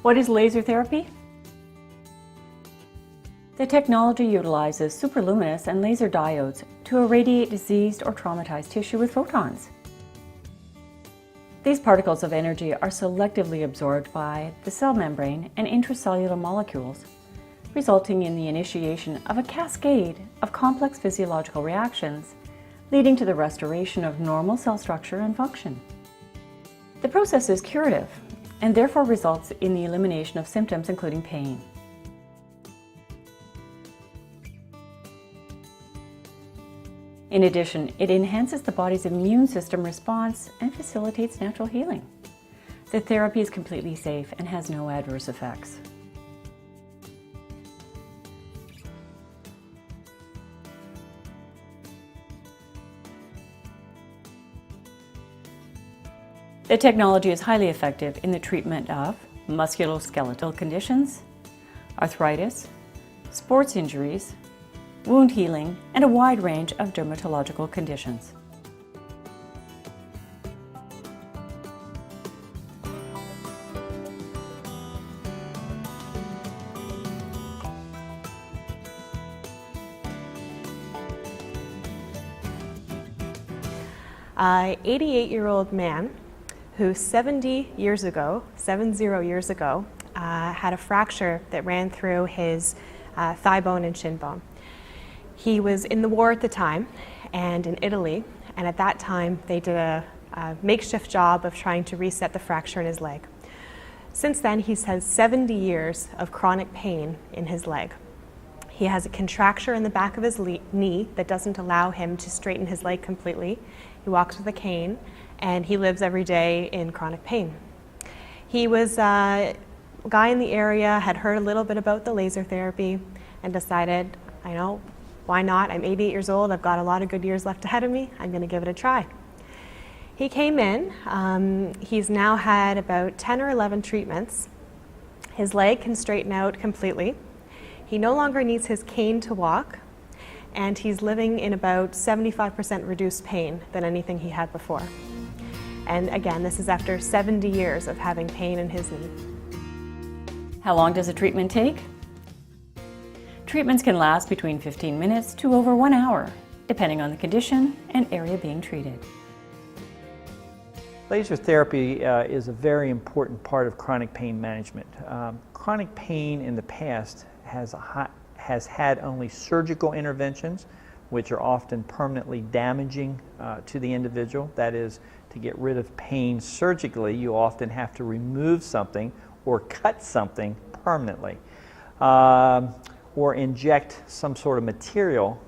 What is laser therapy? The technology utilizes superluminous and laser diodes to irradiate diseased or traumatized tissue with photons. These particles of energy are selectively absorbed by the cell membrane and intracellular molecules, resulting in the initiation of a cascade of complex physiological reactions, leading to the restoration of normal cell structure and function. The process is curative and therefore results in the elimination of symptoms including pain. In addition, it enhances the body's immune system response and facilitates natural healing. The therapy is completely safe and has no adverse effects. The technology is highly effective in the treatment of musculoskeletal conditions, arthritis, sports injuries, wound healing, and a wide range of dermatological conditions. An 88-year-old man who 70 years ago, had a fracture that ran through his thigh bone and shin bone. He was in the war at the time and in Italy, and at that time they did a makeshift job of trying to reset the fracture in his leg. Since then, he's had 70 years of chronic pain in his leg. He has a contracture in the back of his knee that doesn't allow him to straighten his leg completely. He walks with a cane, and he lives every day in chronic pain. He was a guy in the area, had heard a little bit about the laser therapy, and decided, why not? I'm 88 years old, I've got a lot of good years left ahead of me, I'm going to give it a try. He came in, he's now had about 10 or 11 treatments. His leg can straighten out completely. He no longer needs his cane to walk, and he's living in about 75% reduced pain than anything he had before. And again, this is after 70 years of having pain in his knee. How long does a treatment take? Treatments can last between 15 minutes to over 1 hour, depending on the condition and area being treated. Laser therapy is a very important part of chronic pain management. Chronic pain in the past has had only surgical interventions, which are often permanently damaging to the individual. That is, to get rid of pain surgically, you often have to remove something or cut something permanently, or inject some sort of material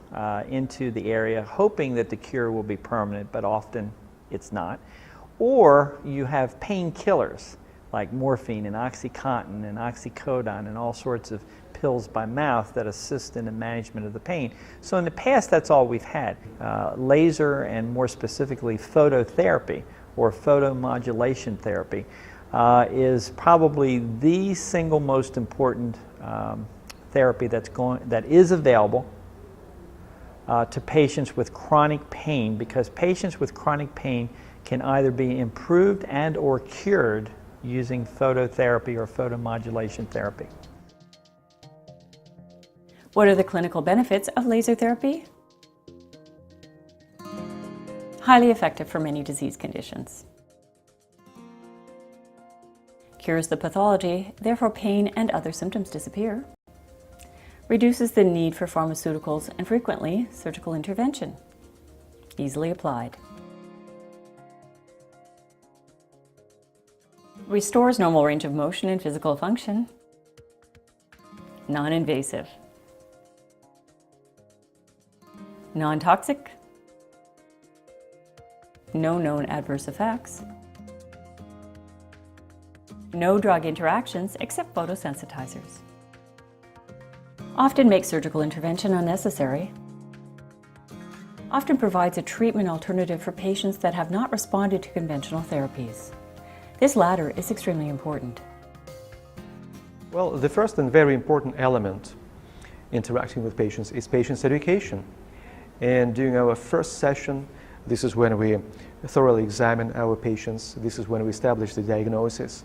into the area, hoping that the cure will be permanent, but often it's not. Or you have painkillers like morphine and OxyContin and oxycodone and all sorts of pills by mouth that assist in the management of the pain. So in the past, that's all we've had. Laser, and more specifically phototherapy or photomodulation therapy, is probably the single most important therapy that is available to patients with chronic pain, because patients with chronic pain can either be improved and or cured using phototherapy or photomodulation therapy. What are the clinical benefits of laser therapy? Highly effective for many disease conditions. Cures the pathology, therefore pain and other symptoms disappear. Reduces the need for pharmaceuticals and frequently surgical intervention. Easily applied. Restores normal range of motion and physical function. Non-invasive. Non-toxic. No known adverse effects. No drug interactions except photosensitizers. Often makes surgical intervention unnecessary. Often provides a treatment alternative for patients that have not responded to conventional therapies. This latter is extremely important. Well, the first and very important element interacting with patients is patients' education. And during our first session, this is when we thoroughly examine our patients. This is when we establish the diagnosis.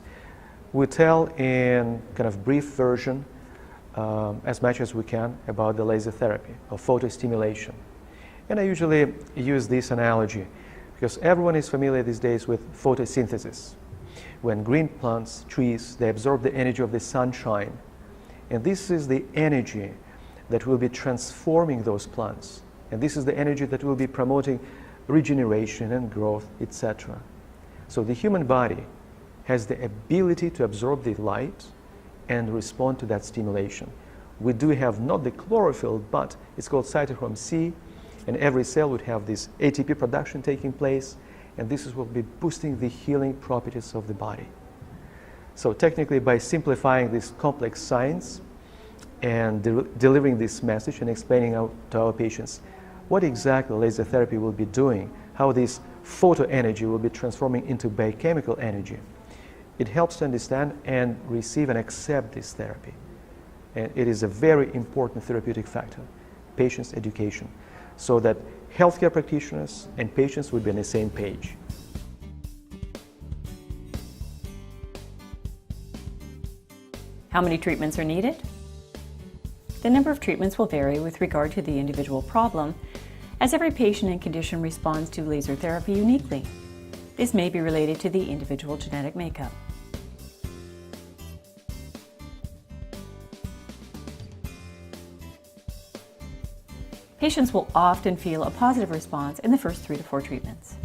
We tell in kind of brief version as much as we can about the laser therapy or photostimulation. And I usually use this analogy because everyone is familiar these days with photosynthesis. When green plants, trees, they absorb the energy of the sunshine. And this is the energy that will be transforming those plants. And this is the energy that will be promoting regeneration and growth, etc. So the human body has the ability to absorb the light and respond to that stimulation. We do have not the chlorophyll, but it's called cytochrome C, and every cell would have this ATP production taking place, and this is what will be boosting the healing properties of the body. So technically, by simplifying this complex science and delivering this message and explaining to our patients what exactly laser therapy will be doing, how this photo energy will be transforming into biochemical energy, it helps to understand and receive and accept this therapy. And it is a very important therapeutic factor, patients' education, so that healthcare practitioners and patients would be on the same page. How many treatments are needed? The number of treatments will vary with regard to the individual problem, as every patient and condition responds to laser therapy uniquely. This may be related to the individual genetic makeup. Patients will often feel a positive response in the first 3 to 4 treatments.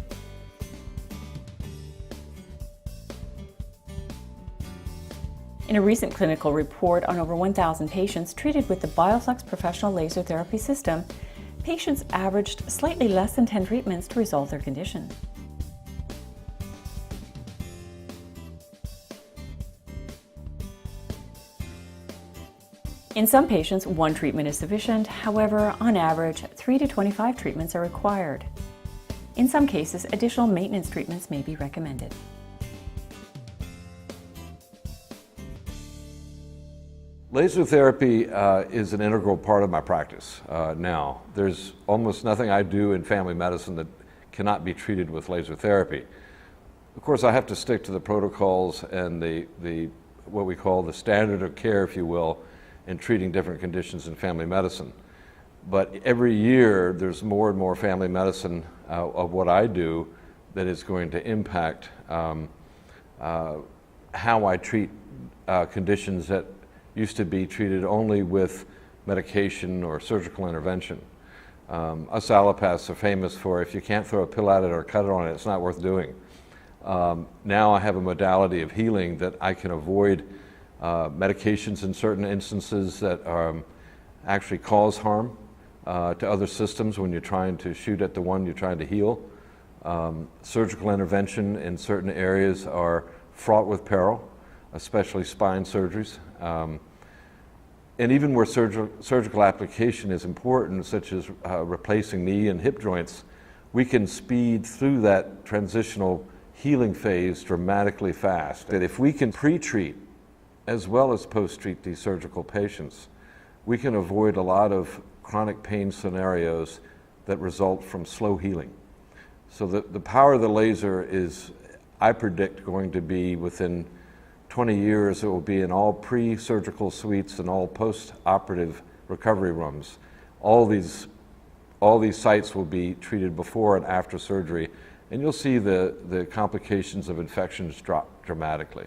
In a recent clinical report on over 1,000 patients treated with the Bioflex professional laser therapy system, patients averaged slightly less than 10 treatments to resolve their condition. In some patients, 1 treatment is sufficient. However, on average, 3 to 25 treatments are required. In some cases, additional maintenance treatments may be recommended. Laser therapy is an integral part of my practice now. There's almost nothing I do in family medicine that cannot be treated with laser therapy. Of course, I have to stick to the protocols and the what we call the standard of care, if you will, in treating different conditions in family medicine. But every year there's more and more family medicine of what I do that is going to impact how I treat conditions that used to be treated only with medication or surgical intervention. Us allopaths are famous for if you can't throw a pill at it or cut it on it, it's not worth doing. Now I have a modality of healing that I can avoid medications in certain instances that actually cause harm to other systems when you're trying to shoot at the one you're trying to heal. Surgical intervention in certain areas are fraught with peril, especially spine surgeries. And even where surgical application is important, such as replacing knee and hip joints, we can speed through that transitional healing phase dramatically fast. That if we can pre-treat as well as post-treat these surgical patients, we can avoid a lot of chronic pain scenarios that result from slow healing. So the power of the laser is, I predict, going to be within 20 years, it will be in all pre-surgical suites and all post-operative recovery rooms. All these sites will be treated before and after surgery, and you'll see the complications of infections drop dramatically.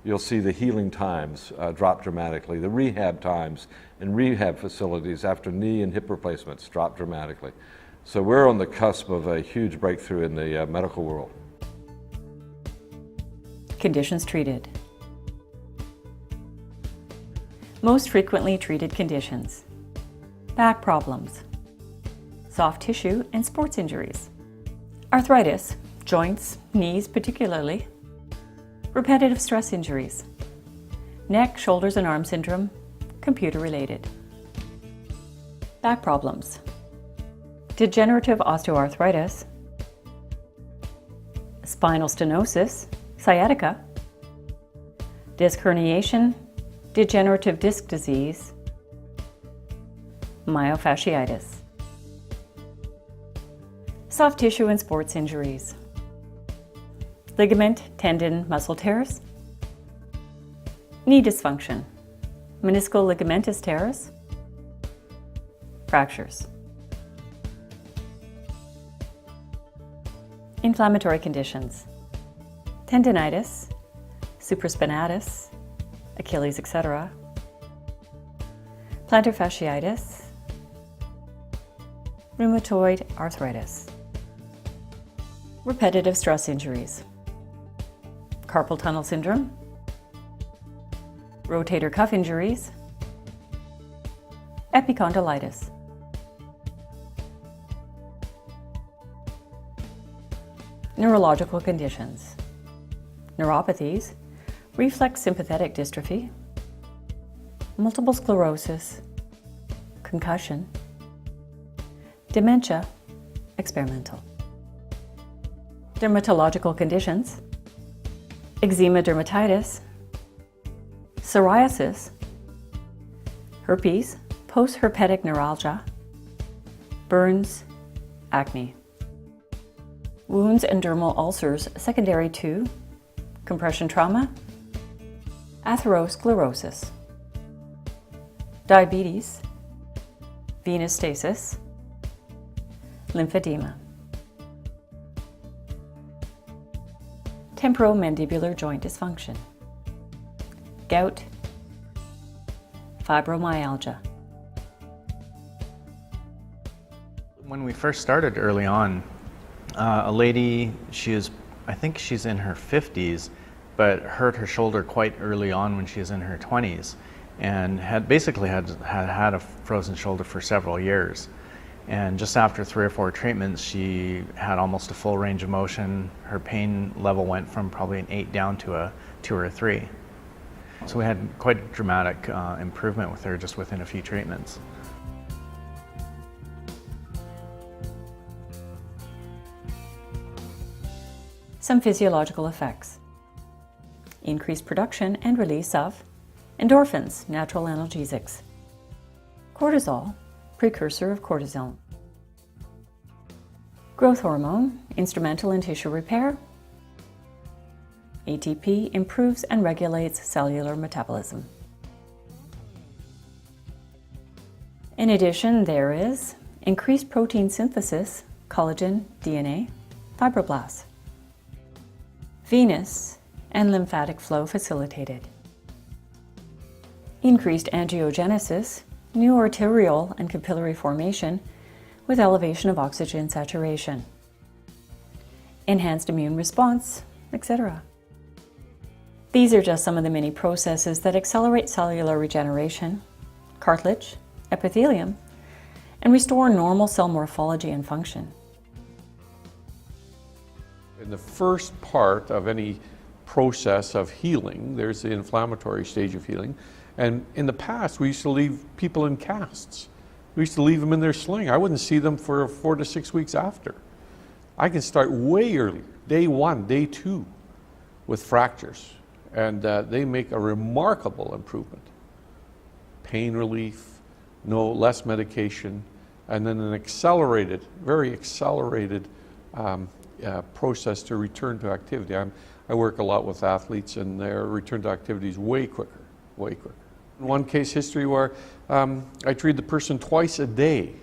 You'll see the healing times drop dramatically. The rehab times in rehab facilities after knee and hip replacements drop dramatically. So we're on the cusp of a huge breakthrough in the medical world. Conditions treated. Most frequently treated conditions: back problems, soft tissue and sports injuries, arthritis, joints, knees particularly, repetitive stress injuries, neck, shoulders and arm syndrome, computer-related. Back problems: degenerative osteoarthritis, spinal stenosis, sciatica, disc herniation, degenerative disc disease, myofasciitis. Soft tissue and sports injuries: ligament, tendon, muscle tears, knee dysfunction, meniscal ligamentous tears, fractures. Inflammatory conditions, tendinitis, supraspinatus, Achilles, etc., plantar fasciitis, rheumatoid arthritis, repetitive stress injuries, carpal tunnel syndrome, rotator cuff injuries, epicondylitis. Neurological conditions, neuropathies, reflex sympathetic dystrophy, multiple sclerosis, concussion, dementia, experimental. Dermatological conditions, eczema dermatitis, psoriasis, herpes, post-herpetic neuralgia, burns, acne. Wounds and dermal ulcers secondary to compression trauma, atherosclerosis, diabetes, venous stasis, lymphedema. Temporomandibular joint dysfunction, gout, fibromyalgia. When we first started early on, a lady, I think she's in her 50s, but hurt her shoulder quite early on when she was in her 20s, and had basically had a frozen shoulder for several years. And just after 3 or 4 treatments, she had almost a full range of motion. Her pain level went from probably an 8 down to a 2 or a 3. So we had quite a dramatic improvement with her just within a few treatments. Some physiological effects. Increased production and release of endorphins, natural analgesics. Cortisol, precursor of cortisone. Growth hormone, instrumental in tissue repair. ATP improves and regulates cellular metabolism. In addition, there is increased protein synthesis, collagen, DNA, fibroblasts. Venous and lymphatic flow facilitated. Increased angiogenesis, new arterial and capillary formation with elevation of oxygen saturation. Enhanced immune response, etc. These are just some of the many processes that accelerate cellular regeneration, cartilage, epithelium, and restore normal cell morphology and function. In the first part of any process of healing, there's the inflammatory stage of healing. And in the past, we used to leave people in casts. We used to leave them in their sling. I wouldn't see them for 4 to 6 weeks after. I can start way earlier, day 1, day 2, with fractures. And they make a remarkable improvement. Pain relief, less medication, and then an accelerated, very accelerated process to return to activity. I work a lot with athletes, and their return to activity is way quicker, way quicker. One case history where I treated the person twice a day,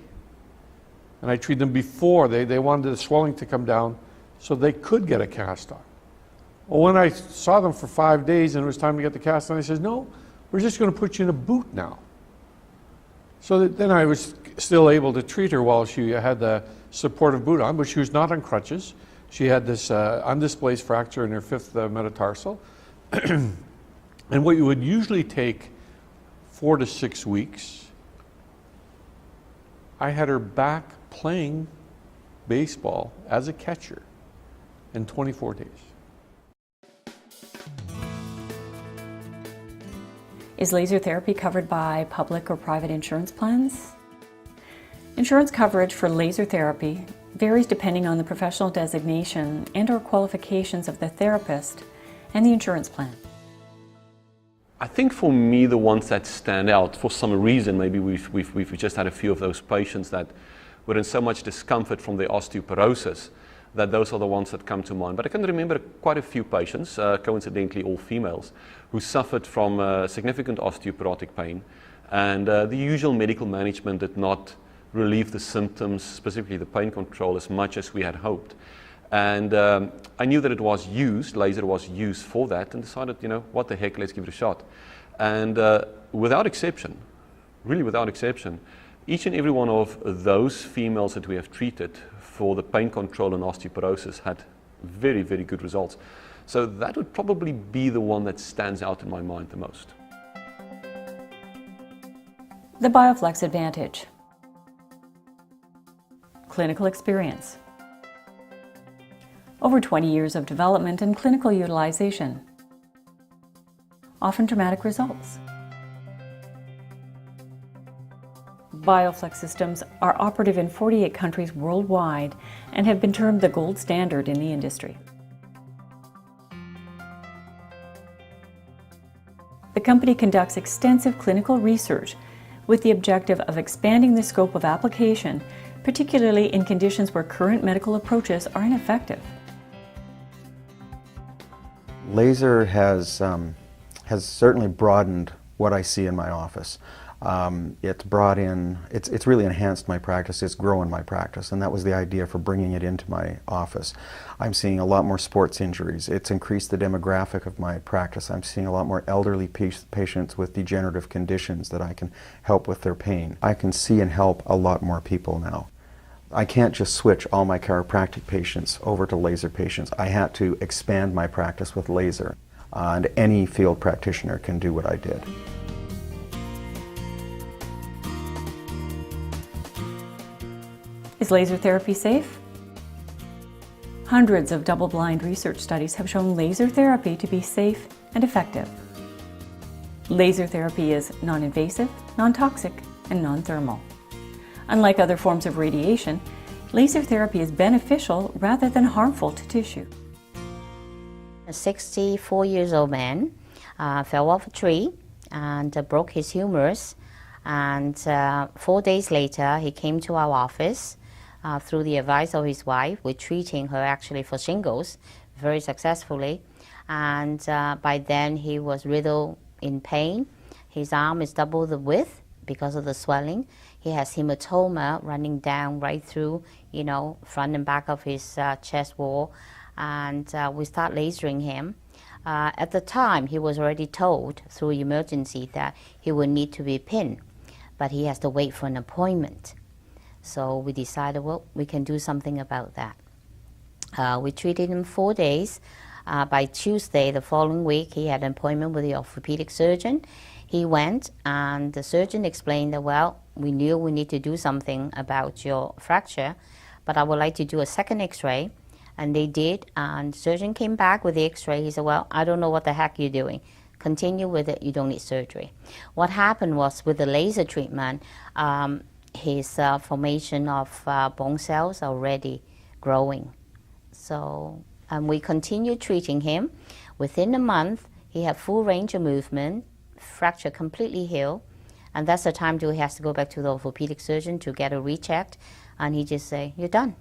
and I treated them before they wanted the swelling to come down so they could get a cast on. Well, when I saw them for 5 days and it was time to get the cast on, I said, no, we're just going to put you in a boot now. So then I was still able to treat her while she had the supportive boot on, but she was not on crutches. She had this undisplaced fracture in her 5th metatarsal. And what you would usually take 4 to 6 weeks, I had her back playing baseball as a catcher in 24 days. Is laser therapy covered by public or private insurance plans? Insurance coverage for laser therapy varies depending on the professional designation and/or qualifications of the therapist and the insurance plan. I think for me, the ones that stand out for some reason, maybe we've just had a few of those patients that were in so much discomfort from their osteoporosis that those are the ones that come to mind. But I can remember quite a few patients, coincidentally all females, who suffered from significant osteoporotic pain, and the usual medical management did not relieve the symptoms, specifically the pain control, as much as we had hoped. And I knew that it was used, laser was used for that, and decided, you know, what the heck, let's give it a shot. And without exception, really without exception, each and every one of those females that we have treated for the pain control and osteoporosis had very, very good results. So that would probably be the one that stands out in my mind the most. The Bioflex Advantage. Clinical experience. Over 20 years of development and clinical utilization. Often dramatic results. Bioflex systems are operative in 48 countries worldwide and have been termed the gold standard in the industry. The company conducts extensive clinical research with the objective of expanding the scope of application, particularly in conditions where current medical approaches are ineffective. Laser has certainly broadened what I see in my office. It's really enhanced my practice, it's grown my practice, and that was the idea for bringing it into my office. I'm seeing a lot more sports injuries. It's increased the demographic of my practice. I'm seeing a lot more elderly patients with degenerative conditions that I can help with their pain. I can see and help a lot more people now. I can't just switch all my chiropractic patients over to laser patients. I had to expand my practice with laser, and any field practitioner can do what I did. Is laser therapy safe? Hundreds of double-blind research studies have shown laser therapy to be safe and effective. Laser therapy is non-invasive, non-toxic, and non-thermal. Unlike other forms of radiation, laser therapy is beneficial rather than harmful to tissue. A 64-year-old man fell off a tree and broke his humerus, and 4 days later he came to our office. Through the advice of his wife, we're treating her actually for shingles very successfully, and by then he was riddled in pain. His arm is double the width because of the swelling. He has hematoma running down right through, you know, front and back of his chest wall, and we start lasering him. At the time, he was already told through emergency that he would need to be pinned, but he has to wait for an appointment. So we decided, well, we can do something about that. We treated him 4 days. By Tuesday, the following week, he had an appointment with the orthopedic surgeon. He went, and the surgeon explained that, well, we knew we need to do something about your fracture, but I would like to do a second x-ray. And they did, and the surgeon came back with the x-ray. He said, well, I don't know what the heck you're doing. Continue with it, you don't need surgery. What happened was with the laser treatment, his formation of bone cells are already growing. So we continued treating him. Within a month, he had full range of movement, fracture completely healed, and that's the time he has to go back to the orthopedic surgeon to get a rechecked, and he just say, you're done.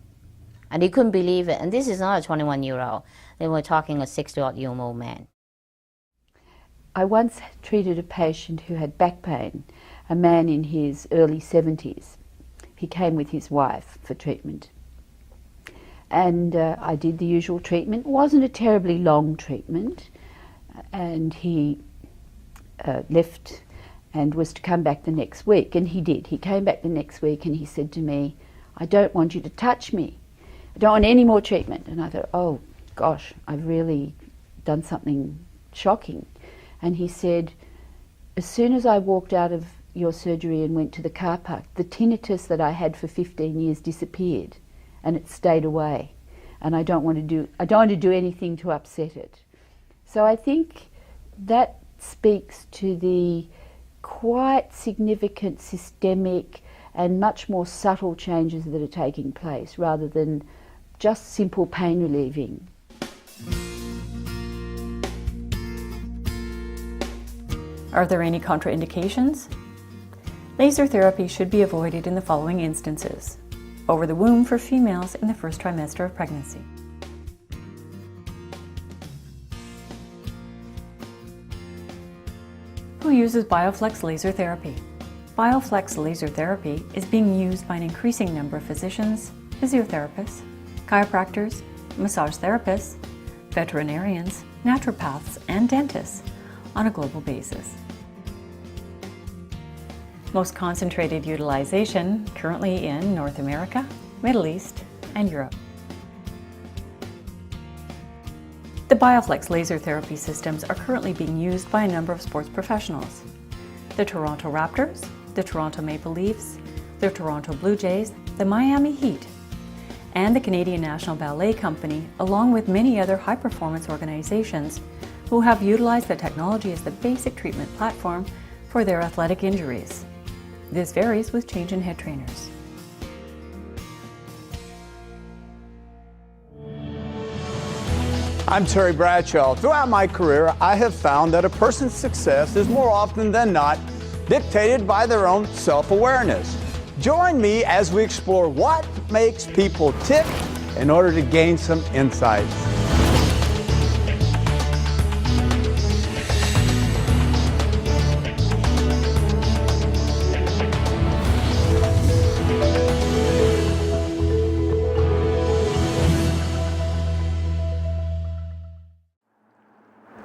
And he couldn't believe it. And this is not a 21-year-old. They were talking a 60-odd-year-old man. I once treated a patient who had back pain, a man in his early 70s. He came with his wife for treatment. And I did the usual treatment. It wasn't a terribly long treatment. And he left and was to come back the next week. And he did. He came back the next week and he said to me, I don't want you to touch me. I don't want any more treatment. And I thought, oh gosh, I've really done something shocking. And he said, as soon as I walked out of your surgery and went to the car park, the tinnitus that I had for 15 years disappeared, and it stayed away. And I don't want to do anything to upset it. So I think that speaks to the quite significant systemic and much more subtle changes that are taking place, rather than just simple pain relieving. Are there any contraindications? Laser therapy should be avoided in the following instances. over the womb for females in the first trimester of pregnancy. Who uses Bioflex laser therapy? Bioflex laser therapy is being used by an increasing number of physicians, physiotherapists, chiropractors, massage therapists, veterinarians, naturopaths, and dentists on a global basis. Most concentrated utilization currently in North America, Middle East, and Europe. The Bioflex laser therapy systems are currently being used by a number of sports professionals. The Toronto Raptors, the Toronto Maple Leafs, the Toronto Blue Jays, the Miami Heat, and the Canadian National Ballet Company, along with many other high-performance organizations who have utilized the technology as the basic treatment platform for their athletic injuries. This varies with change in head trainers. I'm Terry Bradshaw. Throughout my career, I have found that a person's success is more often than not dictated by their own self-awareness. Join me as we explore what makes people tick in order to gain some insights.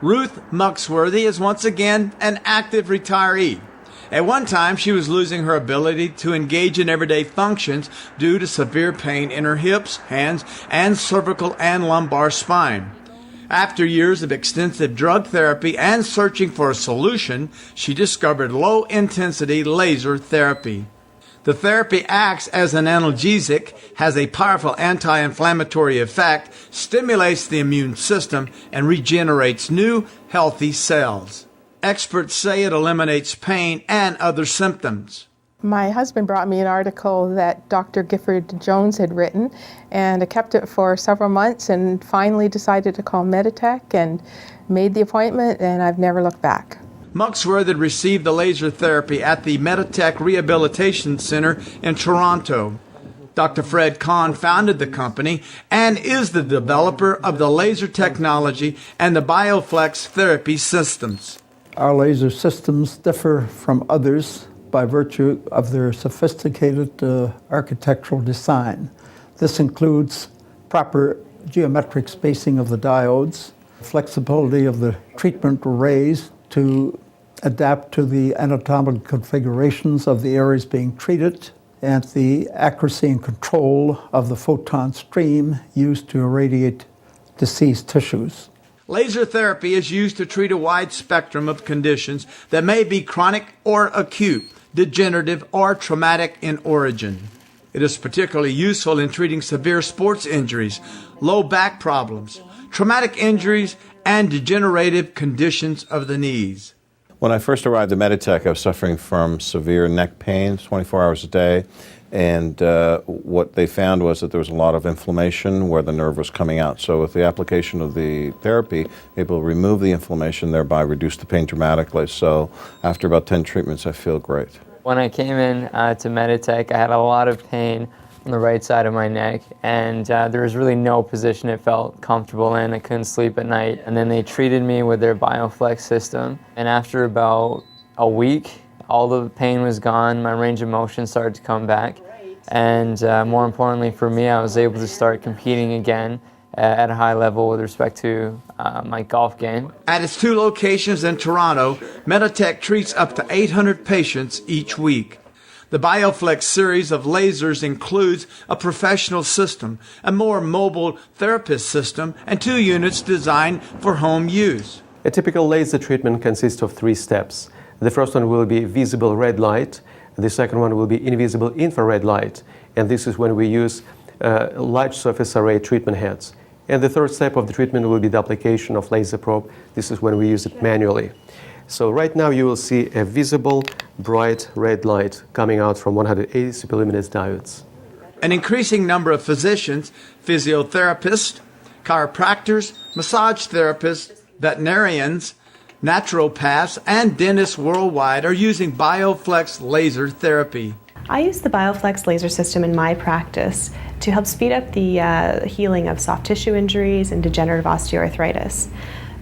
Ruth Muxworthy is once again an active retiree. At one time, she was losing her ability to engage in everyday functions due to severe pain in her hips, hands, and cervical and lumbar spine. After years of extensive drug therapy and searching for a solution, she discovered low-intensity laser therapy. The therapy acts as an analgesic, has a powerful anti-inflammatory effect, stimulates the immune system, and regenerates new, healthy cells. Experts say it eliminates pain and other symptoms. My husband brought me an article that Dr. Gifford Jones had written, and I kept it for several months and finally decided to call Meditech and made the appointment, and I've never looked back. Muxworthy received the laser therapy at the Meditech Rehabilitation Center in Toronto. Dr. Fred Kahn founded the company and is the developer of the laser technology and the Bioflex therapy systems. Our laser systems differ from others by virtue of their sophisticated architectural design. This includes proper geometric spacing of the diodes, flexibility of the treatment arrays to adapt to the anatomical configurations of the areas being treated, and the accuracy and control of the photon stream used to irradiate diseased tissues. Laser therapy is used to treat a wide spectrum of conditions that may be chronic or acute, degenerative or traumatic in origin. It is particularly useful in treating severe sports injuries, low back problems, traumatic injuries, and degenerative conditions of the knees. When I first arrived at Meditech, I was suffering from severe neck pain 24 hours a day, and what they found was that there was a lot of inflammation where the nerve was coming out. So with the application of the therapy, able to remove the inflammation, thereby reduce the pain dramatically. So after about 10 treatments, I feel great. When I came in to Meditech, I had a lot of pain on the right side of my neck, and there was really no position it felt comfortable in. I couldn't sleep at night. And then they treated me with their Bioflex system, and after about a week, all the pain was gone, my range of motion started to come back, and more importantly for me, I was able to start competing again at a high level with respect to my golf game. At its 2 locations in Toronto, Meditech treats up to 800 patients each week. The Bioflex series of lasers includes a professional system, a more mobile therapist system, and 2 units designed for home use. A typical laser treatment consists of 3 steps. The first one will be visible red light, the second one will be invisible infrared light, and this is when we use large surface array treatment heads. And the third step of the treatment will be the application of laser probe. This is when we use it manually. So right now you will see a visible bright red light coming out from 180 superluminous diodes. An increasing number of physicians, physiotherapists, chiropractors, massage therapists, veterinarians, naturopaths, and dentists worldwide are using Bioflex laser therapy. I use the Bioflex laser system in my practice to help speed up the healing of soft tissue injuries and degenerative osteoarthritis.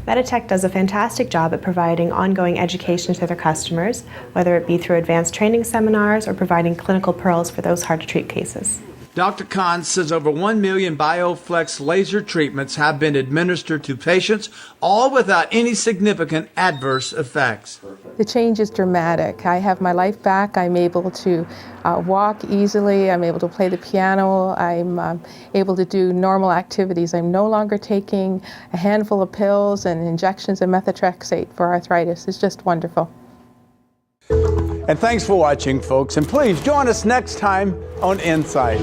Meditech does a fantastic job at providing ongoing education to their customers, whether it be through advanced training seminars or providing clinical pearls for those hard-to-treat cases. Dr. Kahn says over 1 million Bioflex laser treatments have been administered to patients, all without any significant adverse effects. The change is dramatic. I have my life back. I'm able to walk easily. I'm able to play the piano. I'm able to do normal activities. I'm no longer taking a handful of pills and injections of methotrexate for arthritis. It's just wonderful. And thanks for watching, folks. And please join us next time on Insight.